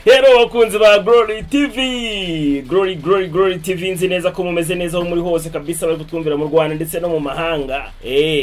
Hello wakunzi ba GLORY TV. GLORY TV nzi neza ko mumeze neza ho muri hose kabisa bari kutwumvira mu Rwanda ndetse no mu mahanga.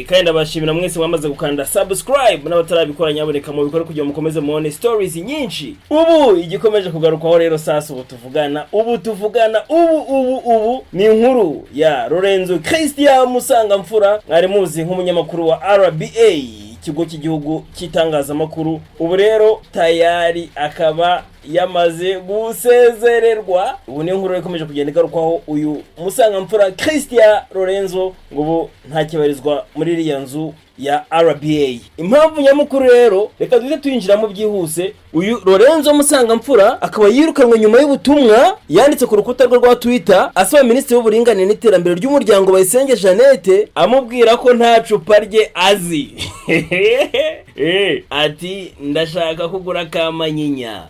Kandi ndabashimira mwese mwamaze gukanda subscribe n'abatarabikora nyaboneka mu bikore kugira mukomeze muone stories nyinshi. Ubu igikomeje kugarukaho rero sasa ubu tuvugana ubu ni inkuru ya Lorenzo Christian Musangamfura ari muzi nk'umunyamakuru wa RBA ikigo cy'igihugu cy'itangazamakuru. Ubu rero tayari akaba yamaze gusezererwa. Ubu ni inkuru ikomeje kugenda igarukaho uyu Musangamfura Christian Lorenzo ngo nta kibarizwa muri iriya nzu ya RBA. Impamvu nyamukuru rero reka duhite tuyinjira mu byihuse. Uyu Lorenzo Musangamfura akaba yirukanwe nyuma y'ubutumwa yanditse ku rukuta rwa Twitter asaba Ministiri w'uburinganire n'iterambere ry'umuryango Bayisenge Jeannette amubwira ko nta cupa rye azi. Ati ndashaka kugura kamanyinya.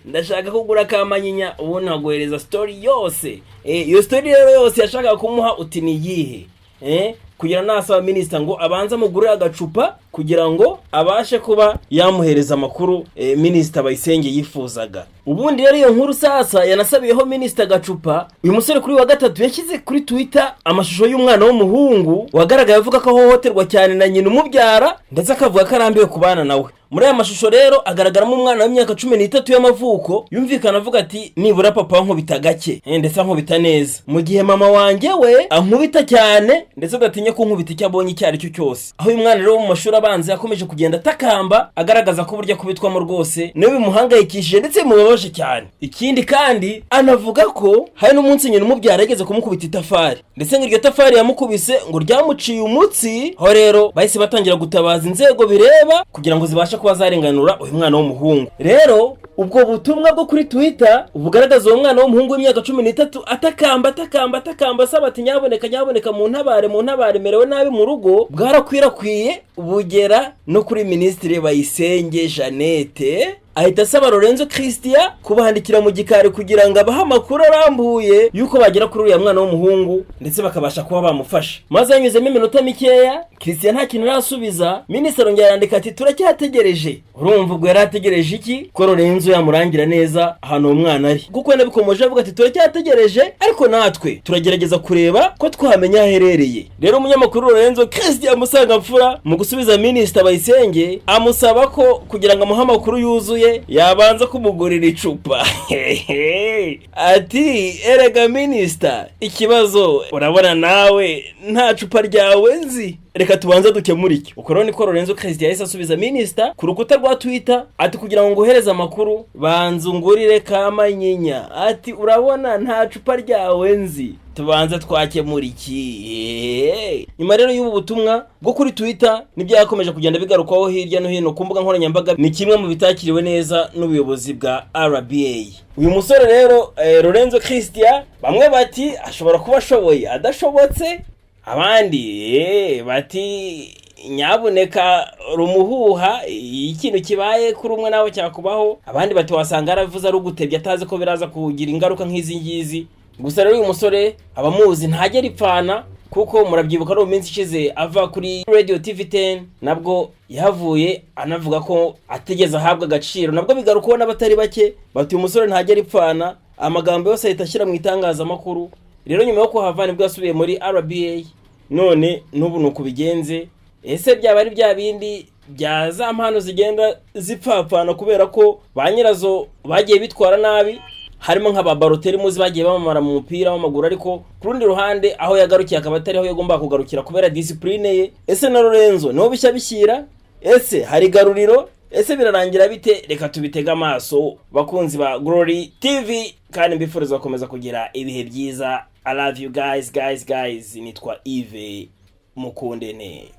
Ndashaka kugura kamanyinya ubu naguhereza story yose. Iyo story rero yose yashaka kumuha uti ni yihe? Kugira nasaba Minister ngo abanza mugurira agacupa kugira ngo abashe kuba yamuhereza amakuru Minister Bayisenge yifuzaga. Ubundi rero iyo nkuru sasa yanasabiyeho Minister gacupa. Uyu musore kuri wa gatatu yashyize kuri Twitter amashusho y'umwana w'umuhungu wagaragaye avuga ko hohoterwa cyane na nyina umubyara ndetse akavuga ko arambiwe kubana nawe. Muri aya mashusho rero agaragaramo umwana w'imyaka 13 y'amavuko yumvikana avuga ati nibura papa nkubita gake ndetse nkubita neza, mu gihe mama wanjye we ankubita cyane ndetse udatinye ko nkubita icyo abonye icyo ari cyo cyose. Aho uyu mwana rero mu mashuri abanza yakomeje kugenda atakamba agaragaza ko burya kubitwamo rwose niwe bimuhangayikishije ndetse mubabaje cyane. Ikindi kandi anavuga ko hari n'umunsi nyina umubyara yageze kumukubita itafari ndetse ngo iryo tafari yamukubise ngo ryamuciye umutsi. Aho rero bahise batangira gutabaza inzego bireba kugira ngo zibashe kuba zarenganura uyu mwana w'umuhungu. Rero ubwo butumwa bwo kuri Twitter bugaragaza uwo mwana w'umuhungu w'imyaka 13 atakamba asaba ati nyaboneka mu ntabare merewe nabi mu rugo, bwarakwirakwiye bugera no kuri Ministiri Bayisenge Jeannette. Ahita asaba Lorenzo Christian kubandikira mu gikari kugira ngo abaha amakuru arambuye yuko bagera kuri uriya mwana w'umuhungu ndetse bakabasha kuba bamufasha. Maze anyuzemo iminota mikeya Christian nta kintu arasubiza. Minister arongera yandika ati turacyategereje. Urumva ubwo yari ategereje iki? Ko Lorenzo yamurangira neza ahantu umwana ari. Kuko nabikomoje avuga ati turacyategereje ariko natwe turagerageza kureba ko twamenya aherereye. Rero umunyamakuru Lorenzo Christian Musangamfura mu gusubiza Minister Bayisenge amusaba ko kugira ngo amuhe amakuru yuzuye yabanza kumugurira icupa. Ati erega Minister, ikibazo urabona nawe nta cupa ryawe nzi, reka tubanza dukemura iki. Ukoro niko Lorenzo Christian yahise asubiza Minister ku rukuta rwa Twitter ati kugira ngo nguhereze amakuru banza ungurire kamanyinya. Ati urabona nta cupa ryawe nzi, tubanza twakemura iki. Nyuma rero y'ubu butumwa bwo kuri Twitter nibyo yakomeje kugenda bigarukaho hirya no hino ku mbuga nkoranyambaga, ni kimwe mu bitakiriwe neza n'ubuyobozi bwa RBA. Uyu musore rero Lorenzo Christian bamwe bati ashobora kuba ashoboye adashobotse, abandi bati nyaboneka rumuhuha ikintu kibaye kuri umwe nawe cyakubaho, abandi bati wasanga aravuze ari ugutebya atazi ko biraza kugira ingaruka nk'izi ngizi. Gusa rero uyu musore abamuzi ntajye ripfana kuko murabyibuka ari mu minsi ishize ava kuri Radio TV10 nabwo yahavuye anavuga ko ategeze ahabwa agaciro, nabwo bigarukaho n'abatari bake bati uyu musore ntajye ripfana, amagambo yose ahita ashyira mu itangazamakuru. Rero nyuma yo kuhava nibwo yasubiye muri RBA, none n'ubu nuko bigenze. Ese byaba ari bya bindi bya za mpano zigenda zipfapfana kubera ko ba nyirazo bagiye bitwara nabi, harimo nk'ababaroteri muzi bagiye bamamara mu mupira w'amaguru, ariko ku rundi ruhande aho yagarukiye akaba atari aho yagomba kugarukira kubera discipline ye. Ese na Lorenzo niho bishya bishyira? Ese hari garuriro? Ese birarangira bite? Reka tubitega amaso bakunzi ba GLORY TV, kandi mbifuriza gukomeza kugira ibihe byiza. I love you guys. Nitwa Yves Mukundene.